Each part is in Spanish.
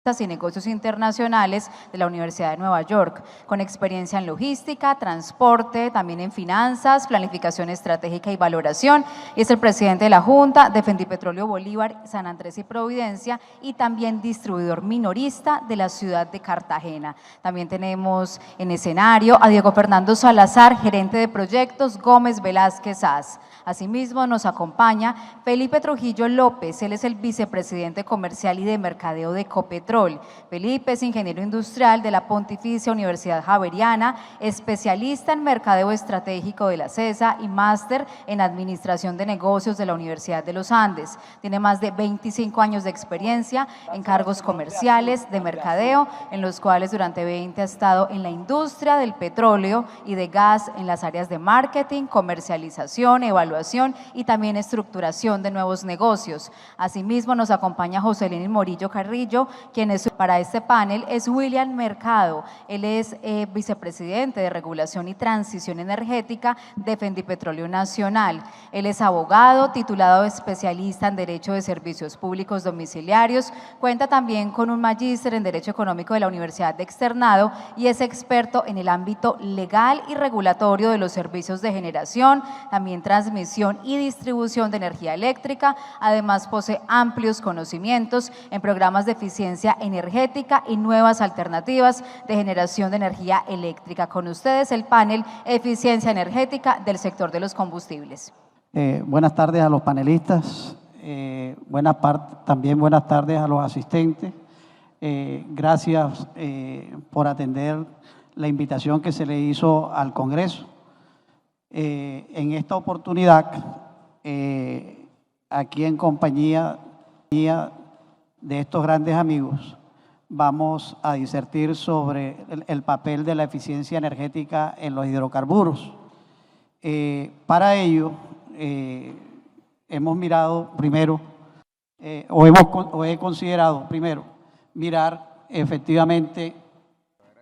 y Negocios Internacionales de la Universidad de Nueva York, con experiencia en logística, transporte, también en finanzas, planificación estratégica y valoración, y es el presidente de la Junta de Fendipetróleo Bolívar, San Andrés y Providencia, y también distribuidor minorista de la ciudad de Cartagena. También tenemos en escenario a Diego Fernando Salazar, gerente de proyectos, Gómez Velázquez AS. Asimismo, nos acompaña Felipe Trujillo López, él es el vicepresidente comercial y de mercadeo de Ecopetrol. Felipe es ingeniero industrial de la Pontificia Universidad Javeriana, especialista en mercadeo estratégico de la CESA y máster en administración de negocios de la Universidad de los Andes. Tiene más de 25 años de experiencia en cargos comerciales de mercadeo, en los cuales durante 20 ha estado en la industria del petróleo y de gas en las áreas de marketing, comercialización, evaluación y también estructuración de nuevos negocios. Asimismo, nos acompaña Joselín Morillo Carrillo, quien es para este panel es William Mercado. Él es vicepresidente de Regulación y Transición Energética de Fendipetróleo Nacional. Él es abogado, titulado especialista en Derecho de Servicios Públicos Domiciliarios, cuenta también con un magíster en Derecho Económico de la Universidad de Externado y es experto en el ámbito legal y regulatorio de los servicios de generación, también transmisión y distribución de energía eléctrica. Además, posee amplios conocimientos en programas de eficiencia energética y nuevas alternativas de generación de energía eléctrica. Con ustedes el panel Eficiencia Energética del sector de los combustibles. Buenas tardes a los panelistas, también buenas tardes a los asistentes. Gracias por atender la invitación que se le hizo al Congreso. En esta oportunidad, aquí en compañía de estos grandes amigos, vamos a disertir sobre el papel de la eficiencia energética en los hidrocarburos. Para ello, hemos mirado primero, he considerado primero mirar efectivamente.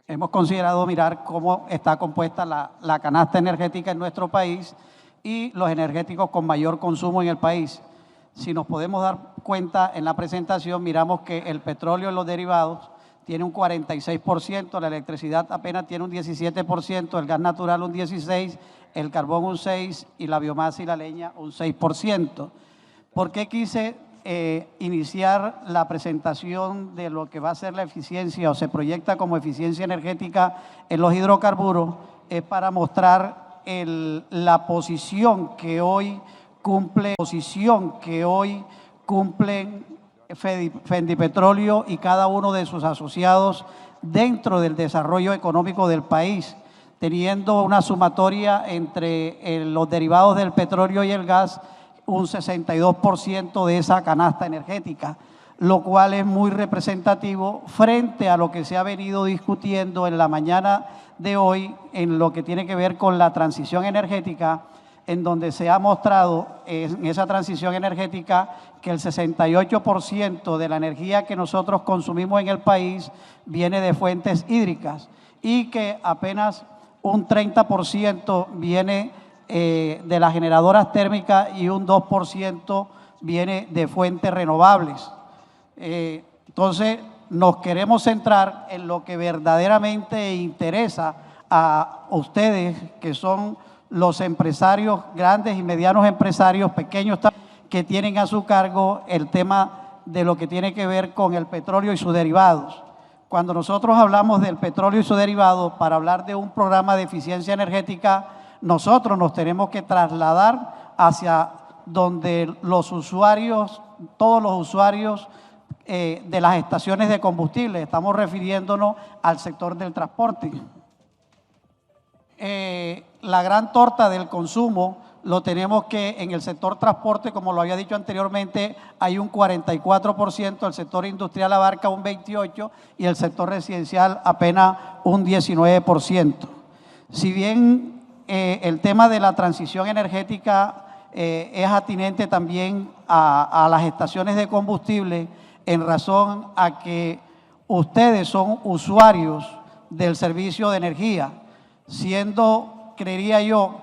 Hemos considerado mirar cómo está compuesta la canasta energética en nuestro país y los energéticos con mayor consumo en el país. Si nos podemos dar cuenta en la presentación, miramos que el petróleo y los derivados tiene un 46%, la electricidad apenas tiene un 17%, el gas natural un 16%, el carbón un 6% y la biomasa y la leña un 6%. ¿Por qué quise iniciar la presentación de lo que va a ser la eficiencia o se proyecta como eficiencia energética en los hidrocarburos? Es para mostrar la posición que hoy cumplen Fendipetróleo y cada uno de sus asociados dentro del desarrollo económico del país, teniendo una sumatoria entre los derivados del petróleo y el gas, un 62% de esa canasta energética, lo cual es muy representativo frente a lo que se ha venido discutiendo en la mañana de hoy en lo que tiene que ver con la transición energética, en donde se ha mostrado en esa transición energética que el 68% de la energía que nosotros consumimos en el país viene de fuentes hídricas y que apenas un 30% viene de las generadoras térmicas y un 2% viene de fuentes renovables. Entonces, nos queremos centrar en lo que verdaderamente interesa a ustedes, que son los empresarios, grandes y medianos empresarios, pequeños, que tienen a su cargo el tema de lo que tiene que ver con el petróleo y sus derivados. Cuando nosotros hablamos del petróleo y sus derivados, para hablar de un programa de eficiencia energética, nosotros nos tenemos que trasladar hacia donde los usuarios, todos los usuarios de las estaciones de combustible, estamos refiriéndonos al sector del transporte. La gran torta del consumo lo tenemos que en el sector transporte, como lo había dicho anteriormente, hay un 44%, el sector industrial abarca un 28% y el sector residencial apenas un 19%. Si bien el tema de la transición energética es atinente también a las estaciones de combustible, en razón a que ustedes son usuarios del servicio de energía, siendo, creería yo,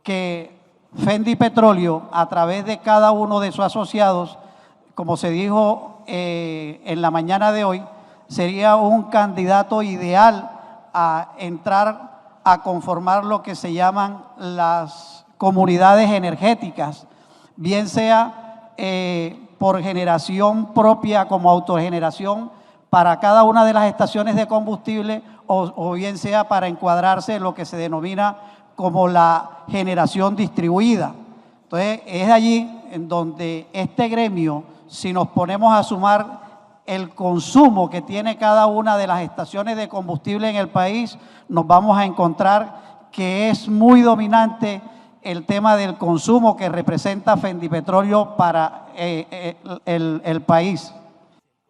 que Fendipetróleo, a través de cada uno de sus asociados, como se dijo en la mañana de hoy, sería un candidato ideal a entrar a conformar lo que se llaman las comunidades energéticas, bien sea por generación propia como autogeneración para cada una de las estaciones de combustible o bien sea para encuadrarse en lo que se denomina como la generación distribuida. Entonces, es allí en donde este gremio, si nos ponemos a sumar el consumo que tiene cada una de las estaciones de combustible en el país, nos vamos a encontrar que es muy dominante el tema del consumo que representa Fendipetróleo para el país.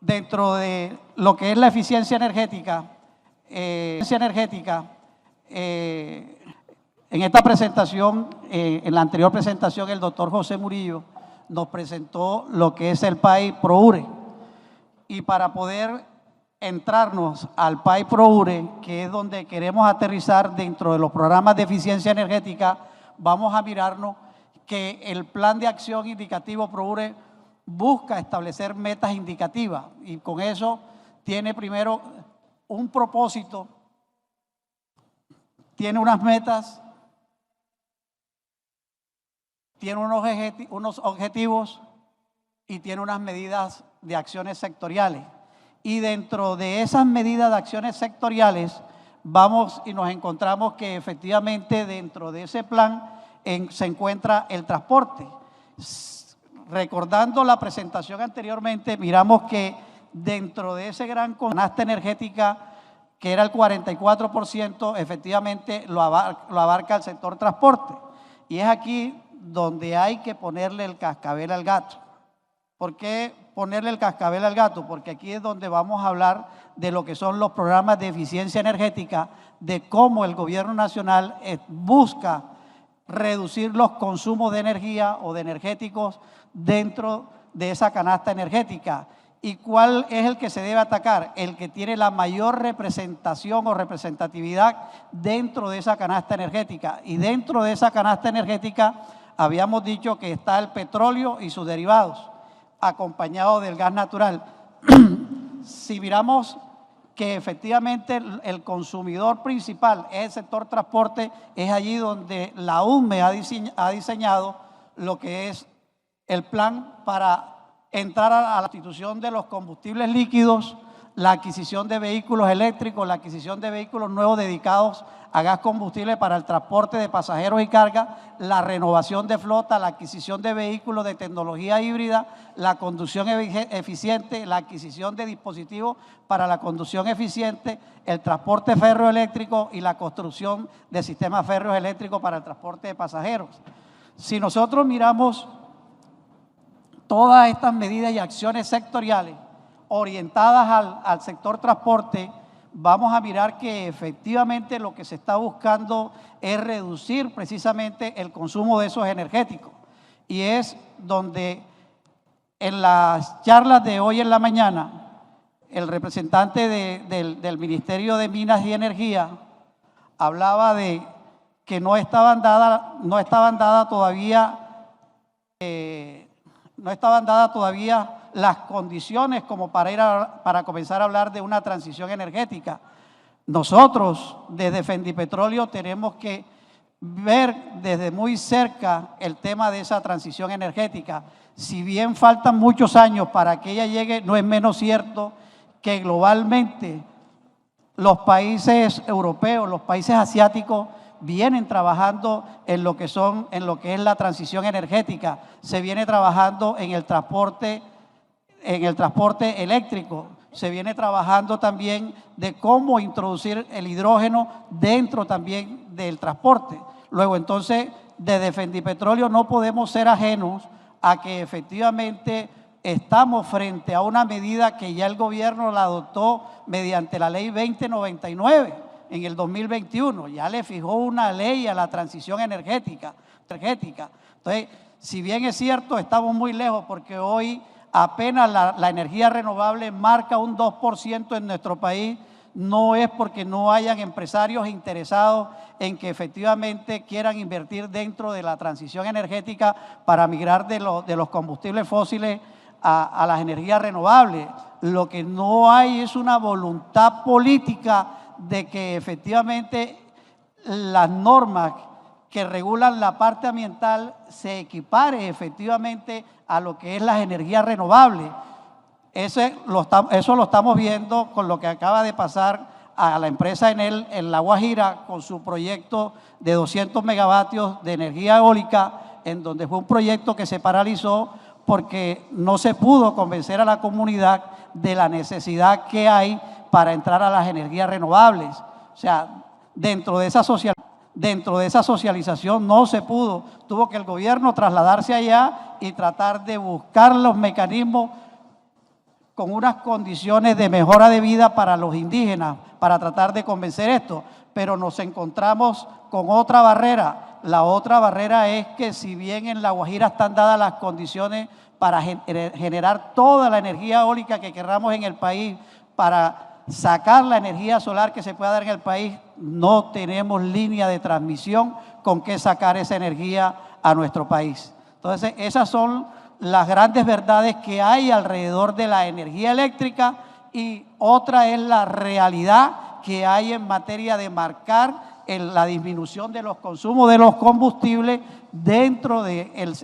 Dentro de lo que es la eficiencia energética, en esta presentación, en la anterior presentación, el doctor José Murillo nos presentó lo que es el PAI ProUre. Y para poder entrarnos al PAI ProUre, que es donde queremos aterrizar dentro de los programas de eficiencia energética, vamos a mirarnos que el plan de acción indicativo ProUre busca establecer metas indicativas y con eso tiene primero un propósito, tiene unas metas, tiene unos objetivos y tiene unas medidas de acciones sectoriales. Y dentro de esas medidas de acciones sectoriales vamos y nos encontramos que efectivamente dentro de ese plan se encuentra el transporte. Recordando la presentación anteriormente, miramos que dentro de ese gran canasta energética, que era el 44%, efectivamente lo abarca el sector transporte. Y es aquí donde hay que ponerle el cascabel al gato. ¿Por qué ponerle el cascabel al gato? Porque aquí es donde vamos a hablar de lo que son los programas de eficiencia energética, de cómo el gobierno nacional busca reducir los consumos de energía o de energéticos dentro de esa canasta energética. ¿Y cuál es el que se debe atacar? El que tiene la mayor representación o representatividad dentro de esa canasta energética. Y dentro de esa canasta energética habíamos dicho que está el petróleo y sus derivados, acompañado del gas natural. Si miramos que efectivamente el consumidor principal es el sector transporte, es allí donde la UNME ha diseñado lo que es el plan para entrar a la sustitución de los combustibles líquidos, la adquisición de vehículos eléctricos, la adquisición de vehículos nuevos dedicados a gas combustible para el transporte de pasajeros y carga, la renovación de flota, la adquisición de vehículos de tecnología híbrida, la conducción eficiente, la adquisición de dispositivos para la conducción eficiente, el transporte ferroeléctrico y la construcción de sistemas ferroeléctricos para el transporte de pasajeros. Si nosotros miramos todas estas medidas y acciones sectoriales orientadas al sector transporte, vamos a mirar que efectivamente lo que se está buscando es reducir precisamente el consumo de esos energéticos. Y es donde en las charlas de hoy en la mañana, el representante del Ministerio de Minas y Energía hablaba de que no estaban dadas todavía las condiciones como para comenzar a hablar de una transición energética. Nosotros desde Fendipetróleo tenemos que ver desde muy cerca el tema de esa transición energética. Si bien faltan muchos años para que ella llegue, no es menos cierto que globalmente los países europeos, los países asiáticos vienen trabajando en lo que es la transición energética. Se viene trabajando en el transporte eléctrico, se viene trabajando también de cómo introducir el hidrógeno dentro también del transporte. Luego, entonces, desde Fendipetróleo no podemos ser ajenos a que efectivamente estamos frente a una medida que ya el gobierno la adoptó mediante la ley 2099 en el 2021. Ya le fijó una ley a la transición energética. Entonces, si bien es cierto, estamos muy lejos porque hoy apenas la energía renovable marca un 2% en nuestro país, no es porque no hayan empresarios interesados en que efectivamente quieran invertir dentro de la transición energética para migrar de los combustibles fósiles a las energías renovables. Lo que no hay es una voluntad política de que efectivamente las normas que regulan la parte ambiental se equipare efectivamente a lo que es las energías renovables. Eso lo estamos viendo con lo que acaba de pasar a la empresa Enel en La Guajira con su proyecto de 200 megavatios de energía eólica, en donde fue un proyecto que se paralizó porque no se pudo convencer a la comunidad de la necesidad que hay para entrar a las energías renovables. O sea, dentro de esa socialización no se pudo. Tuvo que el gobierno trasladarse allá y tratar de buscar los mecanismos con unas condiciones de mejora de vida para los indígenas, para tratar de convencer esto. Pero nos encontramos con otra barrera. La otra barrera es que si bien en La Guajira están dadas las condiciones para generar toda la energía eólica que queramos en el país, para sacar la energía solar que se pueda dar en el país, no tenemos línea de transmisión con que sacar esa energía a nuestro país. Entonces, esas son las grandes verdades que hay alrededor de la energía eléctrica, y otra es la realidad que hay en materia de marcar la disminución de los consumos de los combustibles dentro del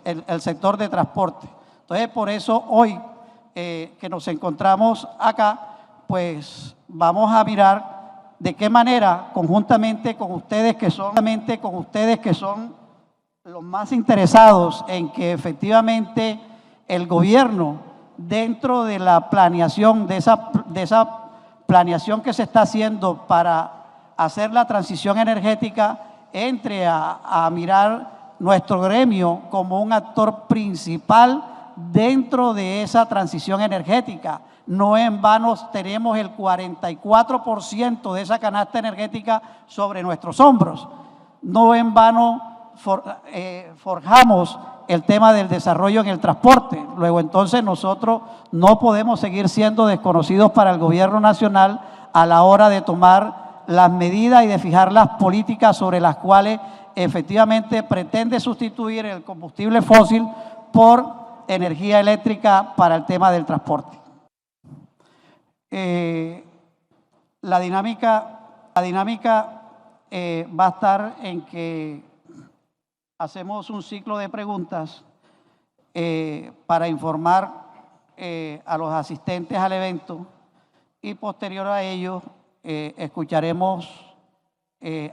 sector de transporte. Entonces, por eso hoy que nos encontramos acá, pues vamos a mirar de qué manera, conjuntamente con ustedes que son los más interesados en que efectivamente el gobierno, dentro de la planeación, de esa planeación que se está haciendo para hacer la transición energética, entre a mirar nuestro gremio como un actor principal dentro de esa transición energética. No en vano tenemos el 44% de esa canasta energética sobre nuestros hombros. No en vano forjamos el tema del desarrollo en el transporte. Luego entonces nosotros no podemos seguir siendo desconocidos para el gobierno nacional a la hora de tomar las medidas y de fijar las políticas sobre las cuales efectivamente pretende sustituir el combustible fósil por energía eléctrica para el tema del transporte. La dinámica va a estar en que hacemos un ciclo de preguntas para informar a los asistentes al evento, y posterior a ello escucharemos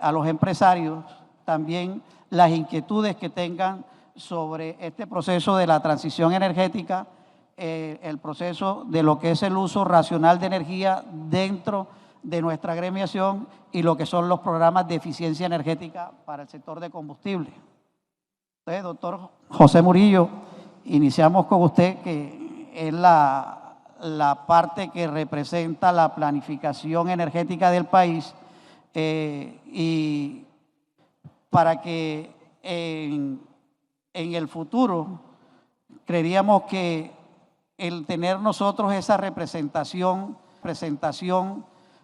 a los empresarios también las inquietudes que tengan sobre este proceso de la transición energética, el proceso de lo que es el uso racional de energía dentro de nuestra gremiación y lo que son los programas de eficiencia energética para el sector de combustible. Entonces, doctor José Murillo, iniciamos con usted, que es la parte que representa la planificación energética del país, y para que en el futuro creeríamos que el tener nosotros esa representación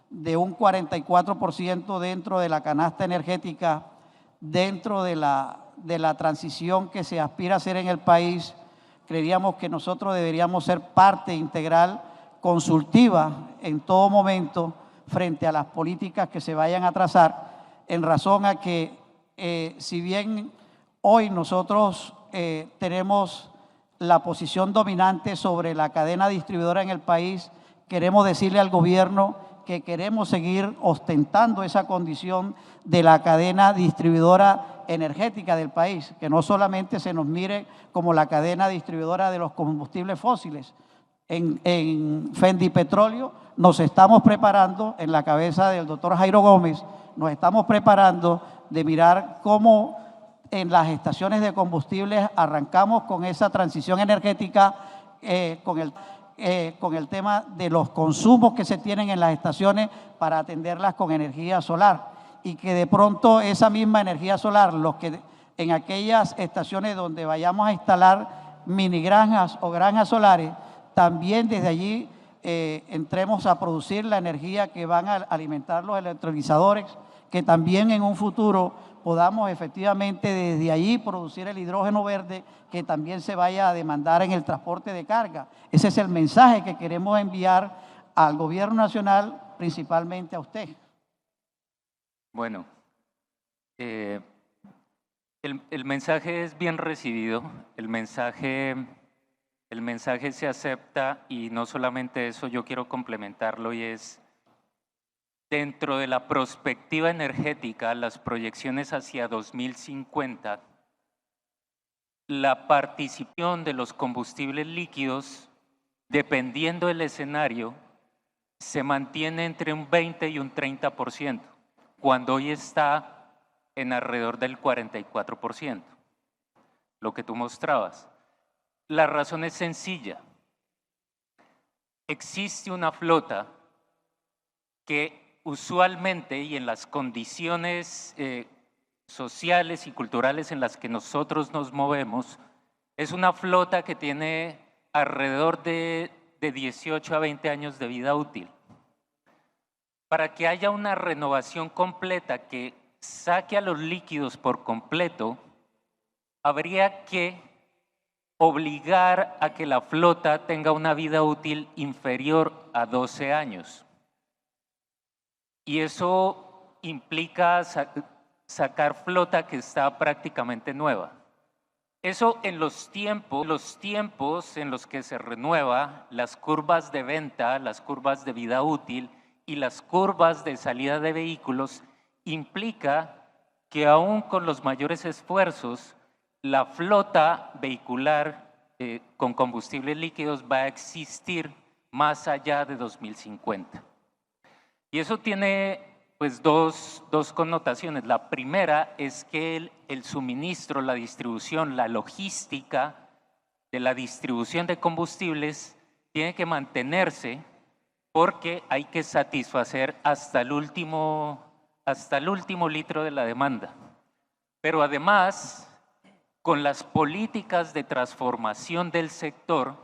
de un 44% dentro de la canasta energética, dentro de la transición que se aspira a hacer en el país, creeríamos que nosotros deberíamos ser parte integral, consultiva en todo momento frente a las políticas que se vayan a trazar, en razón a que si bien hoy nosotros tenemos la posición dominante sobre la cadena distribuidora en el país, queremos decirle al gobierno que queremos seguir ostentando esa condición de la cadena distribuidora energética del país, que no solamente se nos mire como la cadena distribuidora de los combustibles fósiles. En Fendipetróleo nos estamos preparando, en la cabeza del doctor Jairo Gómez, nos estamos preparando de mirar cómo en las estaciones de combustibles arrancamos con esa transición energética, con el tema de los consumos que se tienen en las estaciones para atenderlas con energía solar, y que de pronto esa misma energía solar, los que en aquellas estaciones donde vayamos a instalar mini granjas o granjas solares, también desde allí entremos a producir la energía que van a alimentar los electrolizadores que también en un futuro podamos efectivamente desde allí producir el hidrógeno verde que también se vaya a demandar en el transporte de carga. Ese es el mensaje que queremos enviar al gobierno nacional, principalmente a usted. Bueno, el mensaje es bien recibido, el mensaje se acepta, y no solamente eso, yo quiero complementarlo, y es dentro de la perspectiva energética, las proyecciones hacia 2050, la participación de los combustibles líquidos, dependiendo del escenario, se mantiene entre un 20 y un 30%, cuando hoy está en alrededor del 44%, lo que tú mostrabas. La razón es sencilla. Existe una flota que usualmente, y en las condiciones sociales y culturales en las que nosotros nos movemos, es una flota que tiene alrededor de 18 a 20 años de vida útil. Para que haya una renovación completa que saque a los líquidos por completo, habría que obligar a que la flota tenga una vida útil inferior a 12 años. Y eso implica sacar flota que está prácticamente nueva. Eso en los tiempos en los que se renueva, las curvas de venta, las curvas de vida útil y las curvas de salida de vehículos, implica que aún con los mayores esfuerzos, la flota vehicular con combustibles líquidos va a existir más allá de 2050. Y eso tiene pues dos connotaciones. La primera es que el suministro, la distribución, la logística de la distribución de combustibles tiene que mantenerse, porque hay que satisfacer hasta el último litro de la demanda. Pero además, con las políticas de transformación del sector,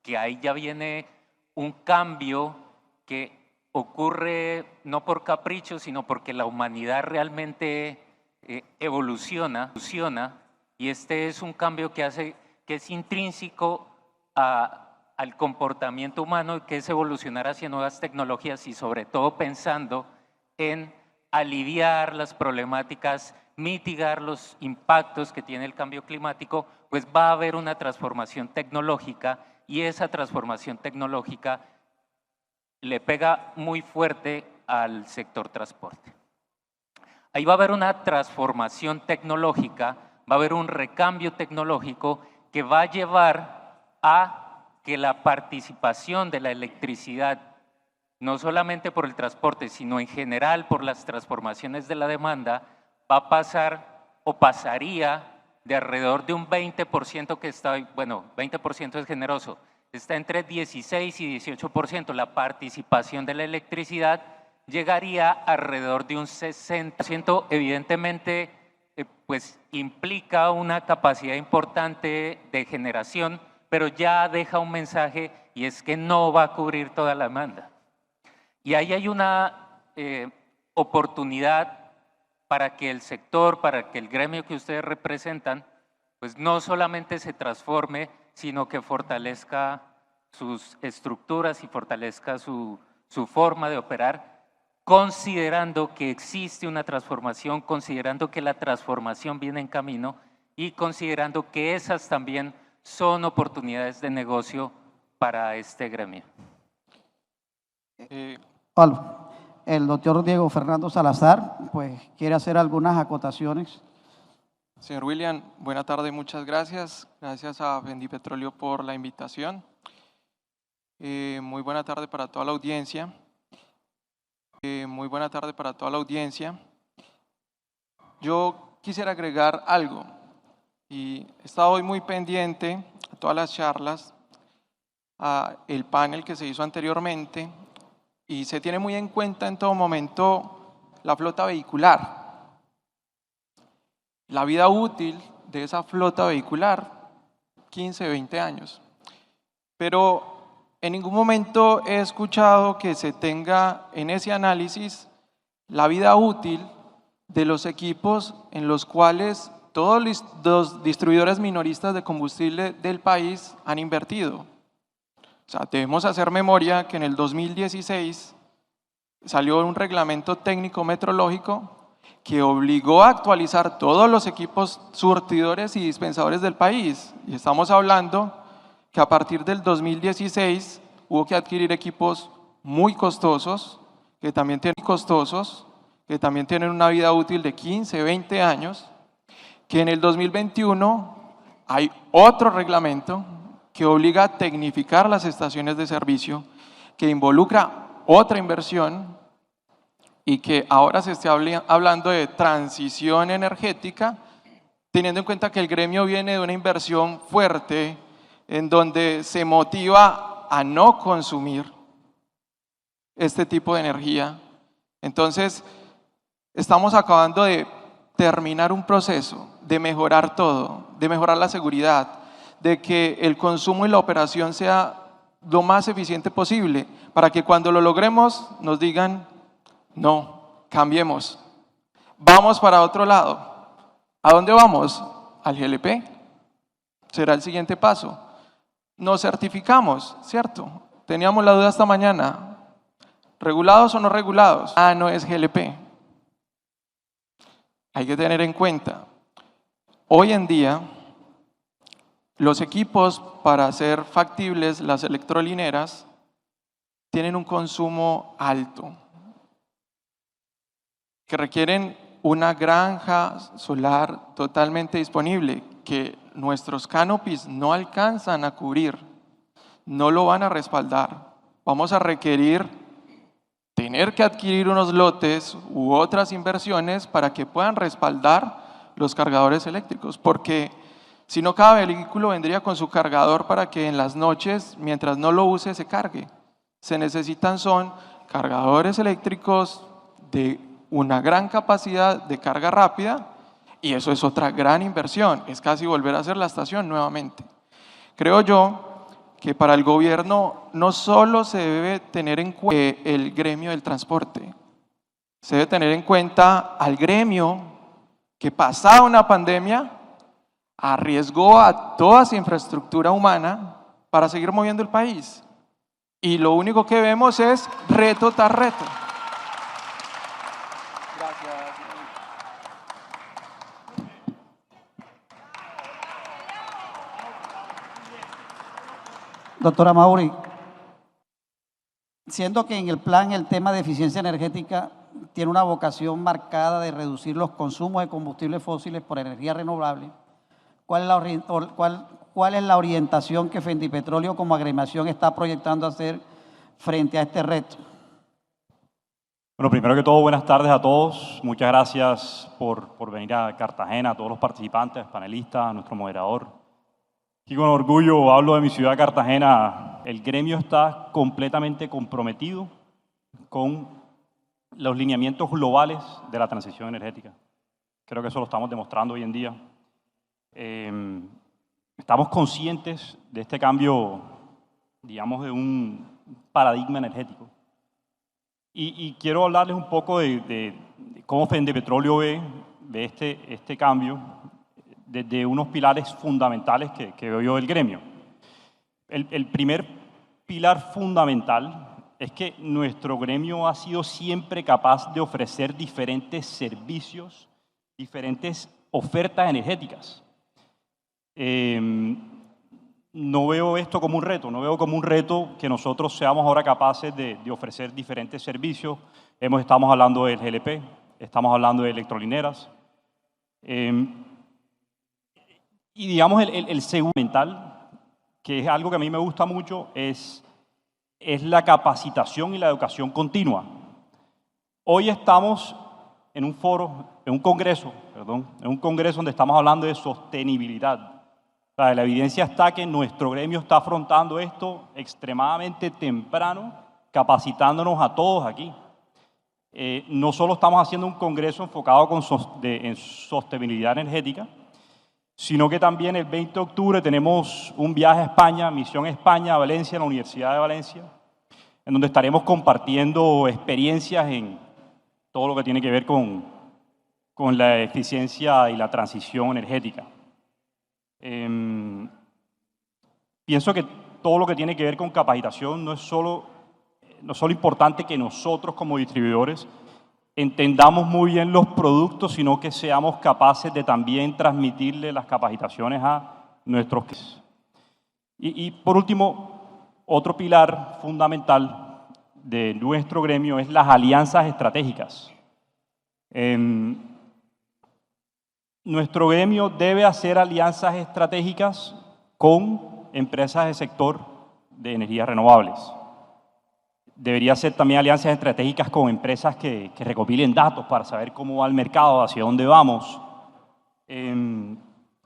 que ahí ya viene un cambio que ocurre no por capricho, sino porque la humanidad realmente evoluciona, y este es un cambio que es intrínseco al comportamiento humano, que es evolucionar hacia nuevas tecnologías y sobre todo pensando en aliviar las problemáticas, mitigar los impactos que tiene el cambio climático, pues va a haber una transformación tecnológica, y esa transformación tecnológica le pega muy fuerte al sector transporte. Ahí va a haber una transformación tecnológica, va a haber un recambio tecnológico que va a llevar a que la participación de la electricidad, no solamente por el transporte, sino en general por las transformaciones de la demanda, va a pasar o pasaría de alrededor de un 20% que está, bueno, 20% es generoso, está entre 16 y 18%. La participación de la electricidad llegaría alrededor de un 60%. Evidentemente, pues implica una capacidad importante de generación, pero ya deja un mensaje, y es que no va a cubrir toda la demanda. Y ahí hay una oportunidad para que el sector, para que el gremio que ustedes representan, pues no solamente se transforme, sino que fortalezca sus estructuras y fortalezca su forma de operar, considerando que existe una transformación, considerando que la transformación viene en camino y considerando que esas también son oportunidades de negocio para este gremio. El doctor Diego Fernando Salazar pues quiere hacer algunas acotaciones. Señor William, buena tarde, muchas gracias. Gracias a Fendipetróleo por la invitación. Muy buena tarde para toda la audiencia. Muy buena tarde para toda la audiencia. Yo quisiera agregar algo, y he estado hoy muy pendiente a todas las charlas, a el panel que se hizo anteriormente, y se tiene muy en cuenta en todo momento la flota vehicular. La vida útil de esa flota vehicular, 15, 20 años. Pero en ningún momento he escuchado que se tenga en ese análisis la vida útil de los equipos en los cuales todos los distribuidores minoristas de combustible del país han invertido. O sea, debemos hacer memoria que en el 2016 salió un reglamento técnico metrológico que obligó a actualizar todos los equipos surtidores y dispensadores del país. Y estamos hablando que a partir del 2016 hubo que adquirir equipos muy costosos, que también tienen una vida útil de 15, 20 años, que en el 2021 hay otro reglamento que obliga a tecnificar las estaciones de servicio, que involucra otra inversión y que ahora se está hablando de transición energética, teniendo en cuenta que el gremio viene de una inversión fuerte en donde se motiva a no consumir este tipo de energía. Entonces, estamos acabando de terminar un proceso de mejorar todo, de mejorar la seguridad, de que el consumo y la operación sea lo más eficiente posible, para que cuando lo logremos nos digan, no, cambiemos, vamos para otro lado. ¿A dónde vamos? Al GLP. Será el siguiente paso. Nos certificamos, ¿cierto? Teníamos la duda esta mañana. ¿Regulados o no regulados? Ah, no es GLP. Hay que tener en cuenta, hoy en día, los equipos para hacer factibles las electrolineras tienen un consumo alto, que requieren una granja solar totalmente disponible, que nuestros canopies no alcanzan a cubrir, no lo van a respaldar. Vamos a requerir tener que adquirir unos lotes u otras inversiones para que puedan respaldar los cargadores eléctricos, porque si no, cada vehículo vendría con su cargador para que en las noches, mientras no lo use, se cargue. Se necesitan son cargadores eléctricos de una gran capacidad de carga rápida, y eso es otra gran inversión, es casi volver a hacer la estación nuevamente. Creo yo que para el gobierno no solo se debe tener en cuenta el gremio del transporte, se debe tener en cuenta al gremio que pasada una pandemia arriesgó a toda su infraestructura humana para seguir moviendo el país. Y lo único que vemos es reto tras reto. Doctora Mauri, siendo que en el plan el tema de eficiencia energética tiene una vocación marcada de reducir los consumos de combustibles fósiles por energía renovable, ¿cuál es la orientación que Fendipetróleo como agremiación está proyectando hacer frente a este reto? Bueno, primero que todo, buenas tardes a todos. Muchas gracias por venir a Cartagena, a todos los participantes, panelistas, a nuestro moderador. Y con orgullo hablo de mi ciudad, Cartagena. El gremio está completamente comprometido con los lineamientos globales de la transición energética. Creo que eso lo estamos demostrando hoy en día. Estamos conscientes de este cambio, digamos, de un paradigma energético. Y quiero hablarles un poco de cómo Fendipetróleo ve este cambio desde unos pilares fundamentales que veo yo del gremio. El primer pilar fundamental es que nuestro gremio ha sido siempre capaz de ofrecer diferentes servicios, diferentes ofertas energéticas. No veo esto como un reto, no veo como un reto que nosotros seamos ahora capaces de ofrecer diferentes servicios. Estamos hablando del GLP, estamos hablando de electrolineras. Y digamos el segundo mental, que es algo que a mí me gusta mucho, es la capacitación y la educación continua. Hoy estamos en un congreso donde estamos hablando de sostenibilidad. O sea, la evidencia está que nuestro gremio está afrontando esto extremadamente temprano, capacitándonos a todos aquí. No solo estamos haciendo un congreso enfocado en sostenibilidad energética, sino que también el 20 de octubre tenemos un viaje a España, Misión España, a Valencia, en la Universidad de Valencia, en donde estaremos compartiendo experiencias en todo lo que tiene que ver con la eficiencia y la transición energética. Pienso que todo lo que tiene que ver con capacitación no es solo importante que nosotros como distribuidores entendamos muy bien los productos, sino que seamos capaces de también transmitirle las capacitaciones a nuestros clientes. Y por último, otro pilar fundamental de nuestro gremio es las alianzas estratégicas. Nuestro gremio debe hacer alianzas estratégicas con empresas del sector de energías renovables. Debería ser también alianzas estratégicas con empresas que recopilen datos para saber cómo va el mercado, hacia dónde vamos.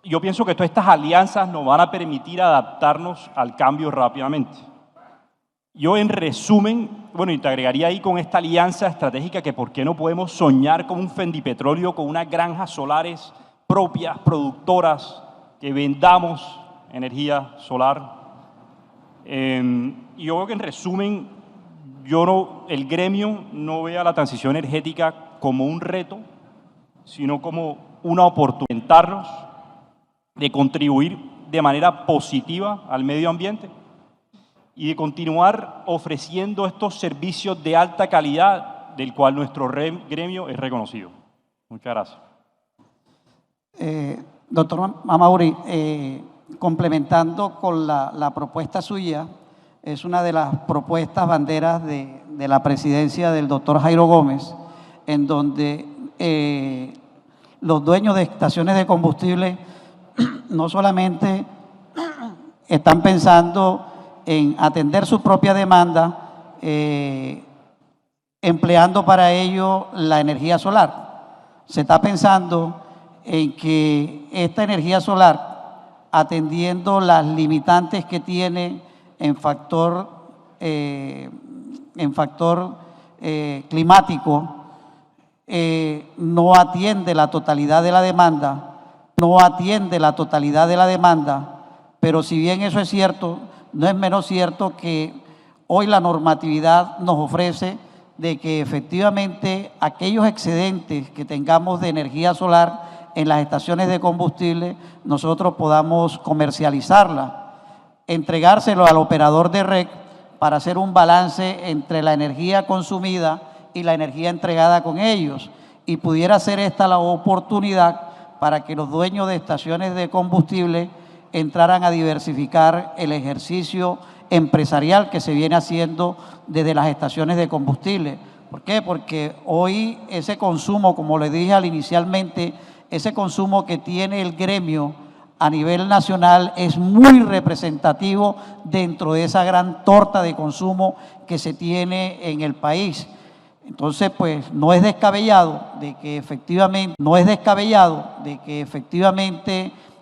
Yo pienso que todas estas alianzas nos van a permitir adaptarnos al cambio rápidamente. Yo en resumen, bueno, y te agregaría ahí con esta alianza estratégica que por qué no podemos soñar con un Fendipetróleo, con unas granjas solares propias, productoras, que vendamos energía solar. Y yo creo que en resumen, el gremio no ve a la transición energética como un reto, sino como una oportunidad de contribuir de manera positiva al medio ambiente y de continuar ofreciendo estos servicios de alta calidad del cual nuestro gremio es reconocido. Muchas gracias. Doctor Amaury, complementando con la propuesta suya, es una de las propuestas banderas de la presidencia del doctor Jairo Gómez, en donde los dueños de estaciones de combustible no solamente están pensando en atender su propia demanda, empleando para ello la energía solar. Se está pensando en que esta energía solar, atendiendo las limitantes que tiene en factor climático, no atiende la totalidad de la demanda, pero si bien eso es cierto, no es menos cierto que hoy la normatividad nos ofrece de que efectivamente aquellos excedentes que tengamos de energía solar en las estaciones de combustible, nosotros podamos comercializarla, entregárselo al operador de red para hacer un balance entre la energía consumida y la energía entregada con ellos. Y pudiera ser esta la oportunidad para que los dueños de estaciones de combustible entraran a diversificar el ejercicio empresarial que se viene haciendo desde las estaciones de combustible. ¿Por qué? Porque hoy ese consumo, como le dije inicialmente, ese consumo que tiene el gremio a nivel nacional es muy representativo dentro de esa gran torta de consumo que se tiene en el país. Entonces, pues no es descabellado de que efectivamente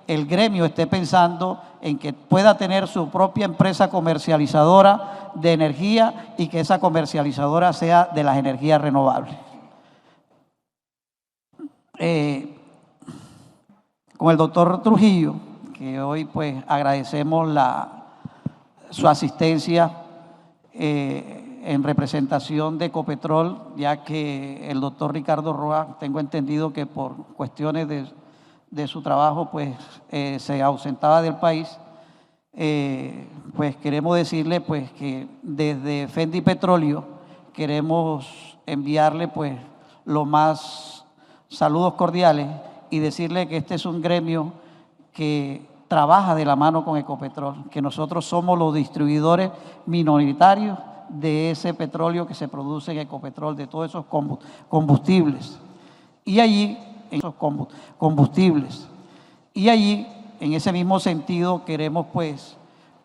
el gremio esté pensando en que pueda tener su propia empresa comercializadora de energía y que esa comercializadora sea de las energías renovables. Con el doctor Trujillo, que hoy pues agradecemos su asistencia en representación de Ecopetrol, ya que el doctor Ricardo Roa, tengo entendido que por cuestiones de su trabajo pues se ausentaba del país. Pues queremos decirle pues que desde Fendipetróleo queremos enviarle pues los más saludos cordiales y decirle que este es un gremio que trabaja de la mano con Ecopetrol, que nosotros somos los distribuidores minoritarios de ese petróleo que se produce en Ecopetrol, de todos esos combustibles. Y allí, en esos combustibles. Y allí, en ese mismo sentido, queremos pues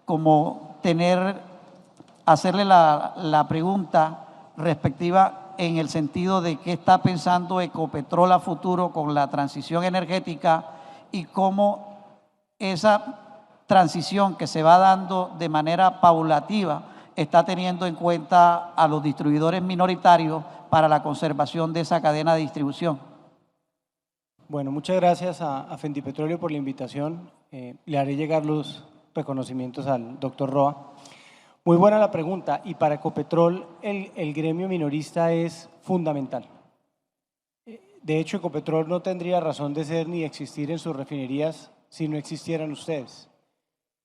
como hacerle la pregunta respectiva en el sentido de qué está pensando Ecopetrol a futuro con la transición energética y cómo esa transición que se va dando de manera paulativa está teniendo en cuenta a los distribuidores minoritarios para la conservación de esa cadena de distribución. Bueno, muchas gracias a Fendipetróleo por la invitación. Le haré llegar los reconocimientos al doctor Roa. Muy buena la pregunta, y para Ecopetrol el gremio minorista es fundamental. De hecho, Ecopetrol no tendría razón de ser ni de existir en sus refinerías si no existieran ustedes.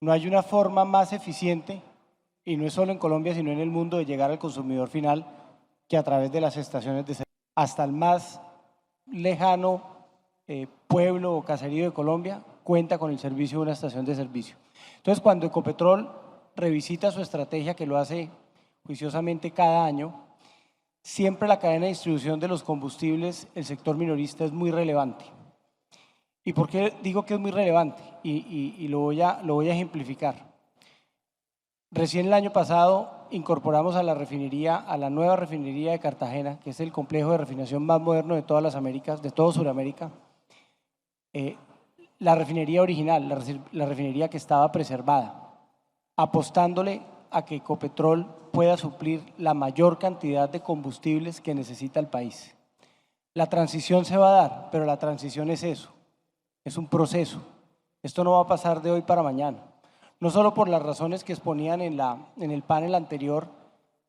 No hay una forma más eficiente, y no es solo en Colombia, sino en el mundo, de llegar al consumidor final que a través de las estaciones de servicio. Hasta el más lejano pueblo o caserío de Colombia cuenta con el servicio de una estación de servicio. Entonces, cuando Ecopetrol revisita su estrategia, que lo hace juiciosamente cada año, siempre la cadena de distribución de los combustibles, el sector minorista es muy relevante. ¿Y por qué digo que es muy relevante? Y lo voy a ejemplificar. Recién el año pasado incorporamos a la nueva refinería de Cartagena, que es el complejo de refinación más moderno de todas las Américas, de toda Sudamérica, la refinería original, la refinería que estaba preservada, apostándole a que Ecopetrol pueda suplir la mayor cantidad de combustibles que necesita el país. La transición se va a dar, pero la transición es eso, es un proceso. Esto no va a pasar de hoy para mañana. No solo por las razones que exponían en el panel anterior,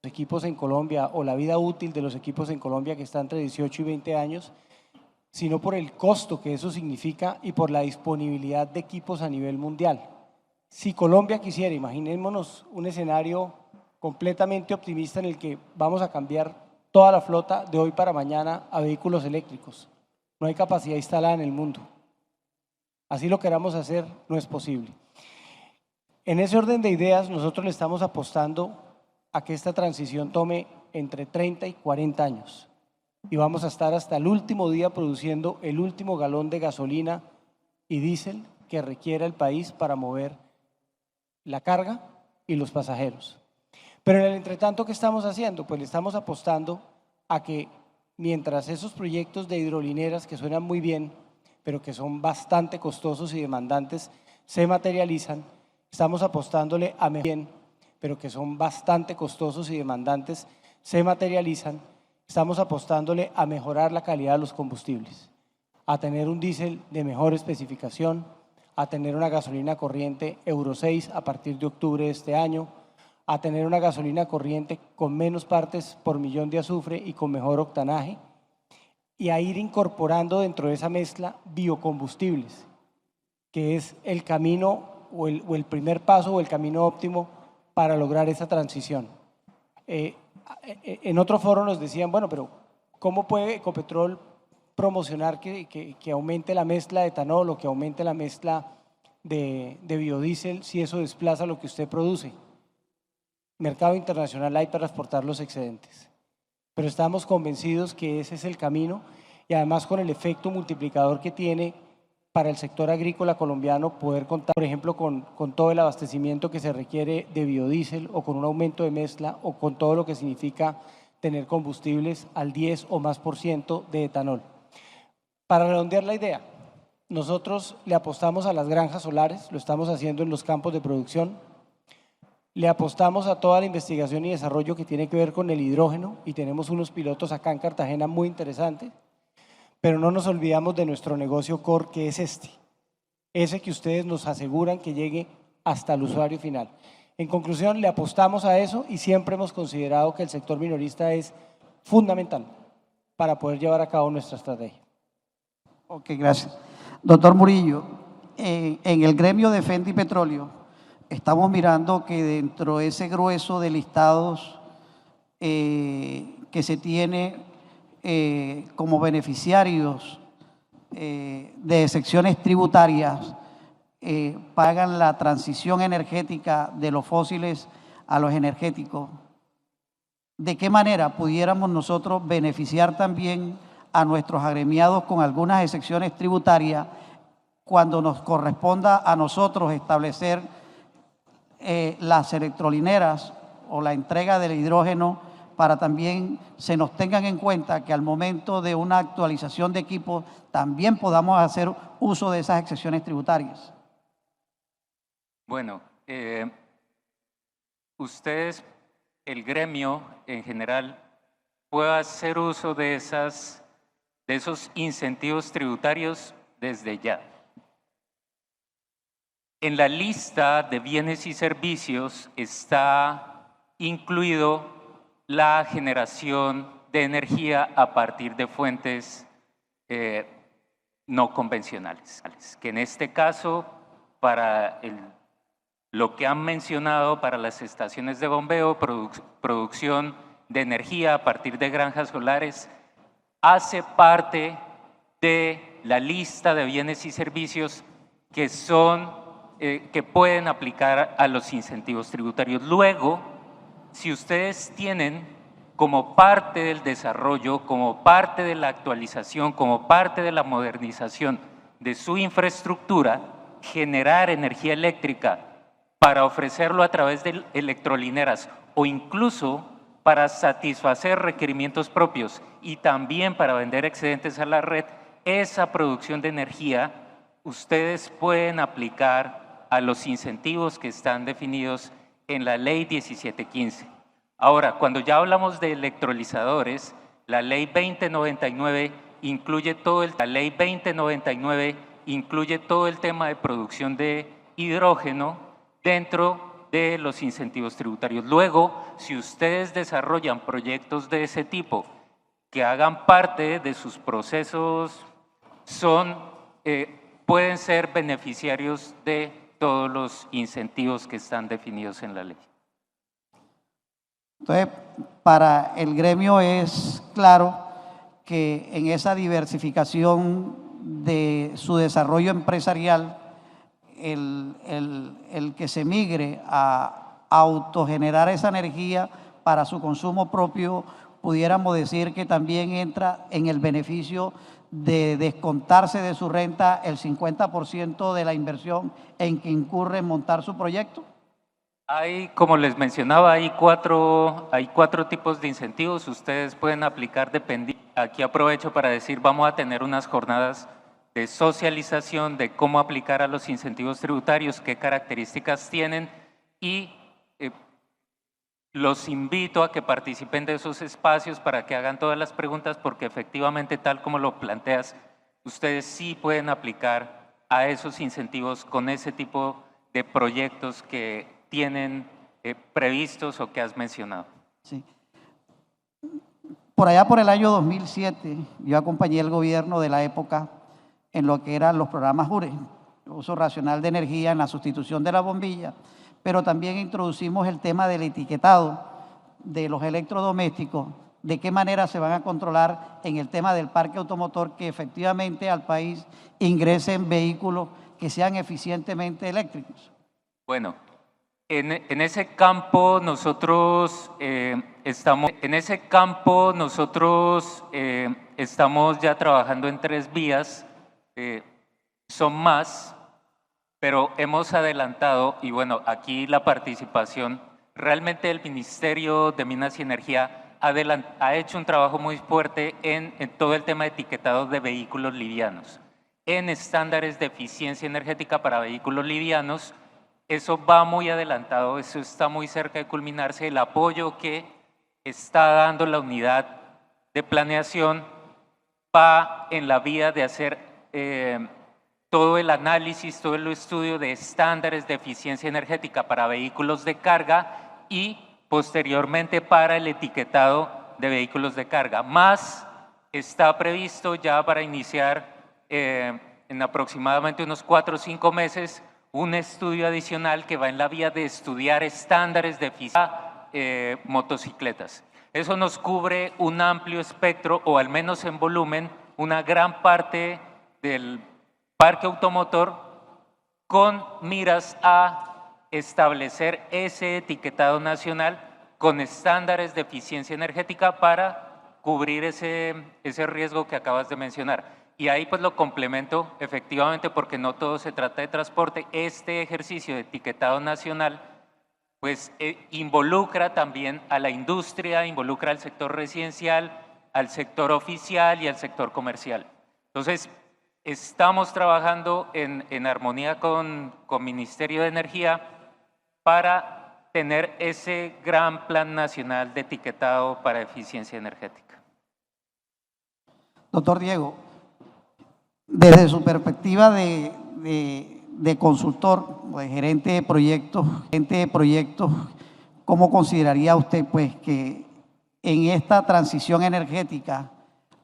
los equipos en Colombia o la vida útil de los equipos en Colombia, que está entre 18 y 20 años, sino por el costo que eso significa y por la disponibilidad de equipos a nivel mundial. Si Colombia quisiera, imaginémonos un escenario completamente optimista en el que vamos a cambiar toda la flota de hoy para mañana a vehículos eléctricos. No hay capacidad instalada en el mundo. Así lo queramos hacer, no es posible. En ese orden de ideas, nosotros le estamos apostando a que esta transición tome entre 30 y 40 años. Y vamos a estar hasta el último día produciendo el último galón de gasolina y diésel que requiera el país para mover la carga y los pasajeros. Pero en el entretanto, ¿qué estamos haciendo? Pues le estamos apostando a que mientras esos proyectos de hidrolineras, que suenan muy bien, pero que son bastante costosos y demandantes, se materializan, estamos apostándole a bien, pero que son bastante costosos y demandantes, se materializan. Estamos apostándole a mejorar la calidad de los combustibles, a tener un diésel de mejor especificación, a tener una gasolina corriente Euro 6 a partir de octubre de este año, a tener una gasolina corriente con menos partes por millón de azufre y con mejor octanaje, y a ir incorporando dentro de esa mezcla biocombustibles, que es el camino o el primer paso o el camino óptimo para lograr esa transición. En otro foro nos decían, bueno, pero ¿cómo puede Ecopetrol promocionar que aumente la mezcla de etanol o que aumente la mezcla de biodiesel si eso desplaza lo que usted produce? Mercado internacional hay para exportar los excedentes, pero estamos convencidos que ese es el camino y además con el efecto multiplicador que tiene para el sector agrícola colombiano poder contar, por ejemplo, con todo el abastecimiento que se requiere de biodiesel o con un aumento de mezcla o con todo lo que significa tener combustibles al 10 o más % de etanol. Para redondear la idea, nosotros le apostamos a las granjas solares, lo estamos haciendo en los campos de producción, le apostamos a toda la investigación y desarrollo que tiene que ver con el hidrógeno y tenemos unos pilotos acá en Cartagena muy interesantes, pero no nos olvidamos de nuestro negocio core, que es ese que ustedes nos aseguran que llegue hasta el usuario final. En conclusión, le apostamos a eso y siempre hemos considerado que el sector minorista es fundamental para poder llevar a cabo nuestra estrategia. Ok, gracias. Doctor Murillo, en el gremio de Fendi Petróleo estamos mirando que dentro de ese grueso de listados que se tiene como beneficiarios de excepciones tributarias, pagan la transición energética de los fósiles a los energéticos. ¿De qué manera pudiéramos nosotros beneficiar también a nuestros agremiados con algunas excepciones tributarias cuando nos corresponda a nosotros establecer las electrolineras o la entrega del hidrógeno, para también se nos tengan en cuenta que al momento de una actualización de equipos también podamos hacer uso de esas excepciones tributarias? Bueno, ustedes, el gremio en general, puede hacer uso de esos incentivos tributarios desde ya. En la lista de bienes y servicios está incluido la generación de energía a partir de fuentes no convencionales, que en este caso para lo que han mencionado para las estaciones de bombeo, producción de energía a partir de granjas solares, hace parte de la lista de bienes y servicios que que pueden aplicar a los incentivos tributarios. Luego, si ustedes tienen como parte del desarrollo, como parte de la actualización, como parte de la modernización de su infraestructura, generar energía eléctrica para ofrecerlo a través de electrolineras o incluso para satisfacer requerimientos propios y también para vender excedentes a la red, esa producción de energía ustedes pueden aplicar a los incentivos que están definidos en la Ley 1715. Ahora, cuando ya hablamos de electrolizadores, la Ley 2099 incluye todo la Ley 2099 incluye todo el tema de producción de hidrógeno dentro de los incentivos tributarios. Luego, si ustedes desarrollan proyectos de ese tipo que hagan parte de sus procesos, pueden ser beneficiarios de todos los incentivos que están definidos en la ley. Entonces, para el gremio es claro que en esa diversificación de su desarrollo empresarial, el que se migre a autogenerar esa energía para su consumo propio, pudiéramos decir que también entra en el beneficio de descontarse de su renta el 50% de la inversión en que incurre en montar su proyecto. Como les mencionaba, hay cuatro tipos de incentivos. Ustedes pueden aplicar dependiendo. Aquí aprovecho para decir, vamos a tener unas jornadas de socialización de cómo aplicar a los incentivos tributarios, qué características tienen y los invito a que participen de esos espacios para que hagan todas las preguntas porque efectivamente, tal como lo planteas, ustedes sí pueden aplicar a esos incentivos con ese tipo de proyectos que tienen previstos o que has mencionado. Sí. Por allá por el año 2007, yo acompañé el gobierno de la época en lo que eran los programas JURE, uso racional de energía en la sustitución de la bombilla, pero también introducimos el tema del etiquetado de los electrodomésticos, de qué manera se van a controlar en el tema del parque automotor, que efectivamente al país ingresen vehículos que sean eficientemente eléctricos. Bueno, en ese campo nosotros estamos ya trabajando en 3 vías, son más, pero hemos adelantado y bueno, aquí la participación, realmente el Ministerio de Minas y Energía ha hecho un trabajo muy fuerte en todo el tema de etiquetado de vehículos livianos, en estándares de eficiencia energética para vehículos livianos. Eso va muy adelantado, eso está muy cerca de culminarse. El apoyo que está dando la unidad de planeación va en la vía de hacer todo el análisis, todo el estudio de estándares de eficiencia energética para vehículos de carga y posteriormente para el etiquetado de vehículos de carga. Más está previsto ya para iniciar en aproximadamente unos 4 o 5 meses un estudio adicional que va en la vía de estudiar estándares de eficiencia motocicletas. Eso nos cubre un amplio espectro, o al menos en volumen, una gran parte del parque automotor con miras a establecer ese etiquetado nacional con estándares de eficiencia energética para cubrir ese riesgo que acabas de mencionar. Y ahí pues lo complemento efectivamente porque no todo se trata de transporte. Este ejercicio de etiquetado nacional pues involucra también a la industria, involucra al sector residencial, al sector oficial y al sector comercial. Entonces, estamos trabajando en armonía con Ministerio de Energía para tener ese gran plan nacional de etiquetado para eficiencia energética. Doctor Diego, desde su perspectiva de consultor, de gerente de proyectos, ¿cómo consideraría usted pues que en esta transición energética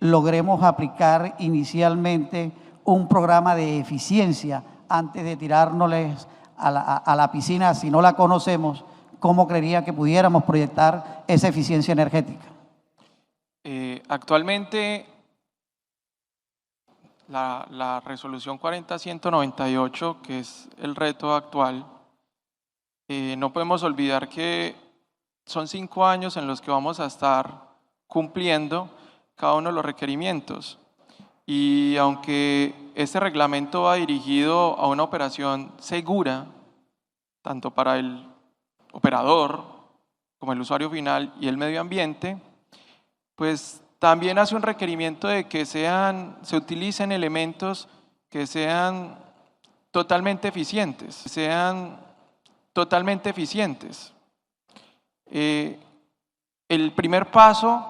logremos aplicar inicialmente un programa de eficiencia antes de tirárnosles a la piscina si no la conocemos. ¿Cómo creería que pudiéramos proyectar esa eficiencia energética? Actualmente, la resolución 40198, que es el reto actual, no podemos olvidar que son 5 años en los que vamos a estar cumpliendo cada uno de los requerimientos. Y aunque este reglamento va dirigido a una operación segura, tanto para el operador como el usuario final y el medio ambiente, pues también hace un requerimiento de que se utilicen elementos que sean totalmente eficientes, El primer paso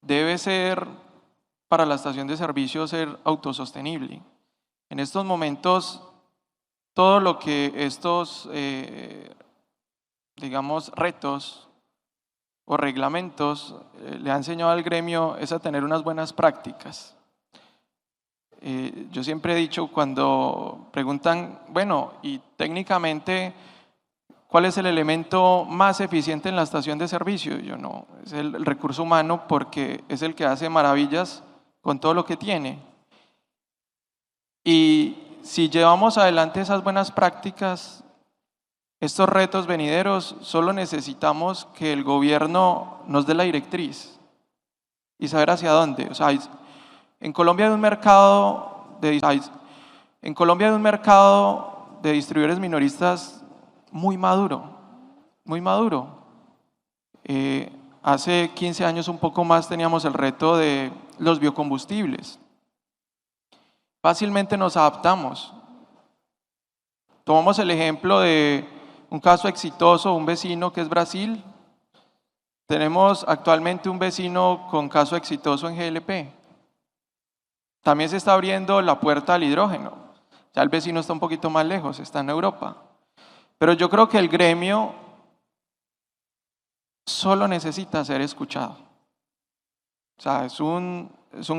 debe ser, para la estación de servicio, ser autosostenible. En estos momentos, todo lo que estos, digamos, retos o reglamentos le han enseñado al gremio es a tener unas buenas prácticas. Yo siempre he dicho, cuando preguntan, bueno, y técnicamente, ¿cuál es el elemento más eficiente en la estación de servicio? Yo no, es el recurso humano, porque es el que hace maravillas con todo lo que tiene. Y si llevamos adelante esas buenas prácticas, estos retos venideros, solo necesitamos que el gobierno nos dé la directriz y saber hacia dónde. O sea, en Colombia hay un mercado de distribuidores minoristas muy maduro, muy maduro. Hace 15 años, un poco más, teníamos el reto de los biocombustibles. Fácilmente nos adaptamos. Tomamos el ejemplo de un caso exitoso, un vecino que es Brasil. Tenemos actualmente un vecino con caso exitoso en GLP. También se está abriendo la puerta al hidrógeno. Ya el vecino está un poquito más lejos, está en Europa. Pero yo creo que el gremio solo necesita ser escuchado. O sea, es un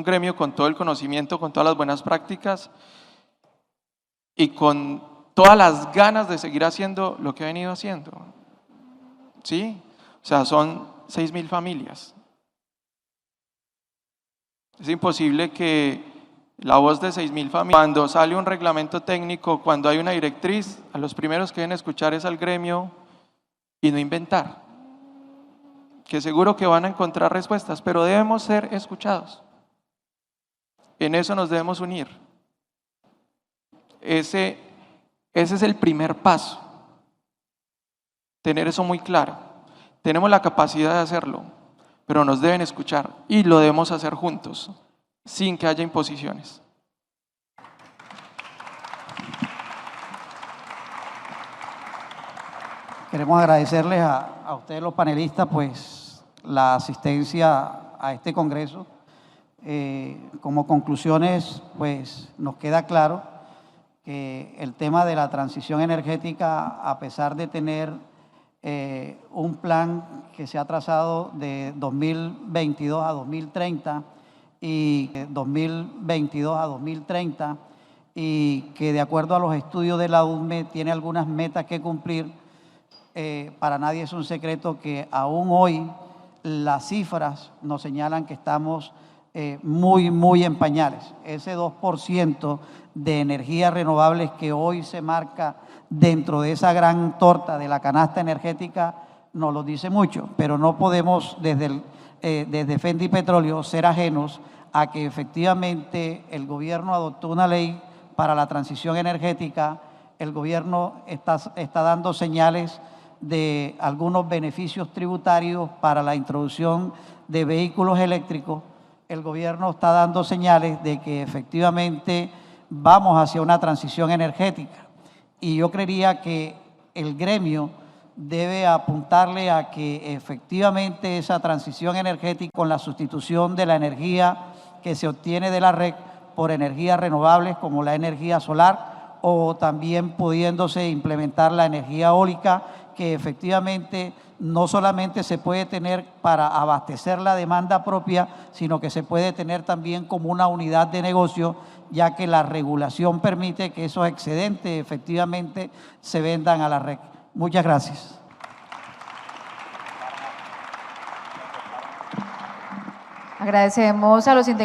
gremio con todo el conocimiento, con todas las buenas prácticas y con todas las ganas de seguir haciendo lo que ha venido haciendo. ¿Sí? O sea, son 6.000 familias. Es imposible que la voz de 6.000 familias, cuando sale un reglamento técnico, cuando hay una directriz, a los primeros que deben escuchar es al gremio y no inventar. Que seguro que van a encontrar respuestas, pero debemos ser escuchados. En eso nos debemos unir. Ese es el primer paso. Tener eso muy claro. Tenemos la capacidad de hacerlo, pero nos deben escuchar y lo debemos hacer juntos, sin que haya imposiciones. Queremos agradecerles a ustedes los panelistas pues la asistencia a este congreso. Como conclusiones pues nos queda claro que el tema de la transición energética, a pesar de tener un plan que se ha trazado de 2022 a 2030 y que de acuerdo a los estudios de la UNME tiene algunas metas que cumplir, para nadie es un secreto que aún hoy las cifras nos señalan que estamos muy en pañales. Ese 2% de energías renovables que hoy se marca dentro de esa gran torta de la canasta energética nos lo dice mucho, pero no podemos desde Fendi Petróleo ser ajenos a que efectivamente el gobierno adoptó una ley para la transición energética. El gobierno está dando señales de algunos beneficios tributarios para la introducción de vehículos eléctricos. El gobierno está dando señales de que efectivamente vamos hacia una transición energética. Y yo creería que el gremio debe apuntarle a que efectivamente esa transición energética, con la sustitución de la energía que se obtiene de la red por energías renovables como la energía solar, o también pudiéndose implementar la energía eólica, que efectivamente no solamente se puede tener para abastecer la demanda propia, sino que se puede tener también como una unidad de negocio, ya que la regulación permite que esos excedentes efectivamente se vendan a la red. Muchas gracias. Agradecemos a los integrantes.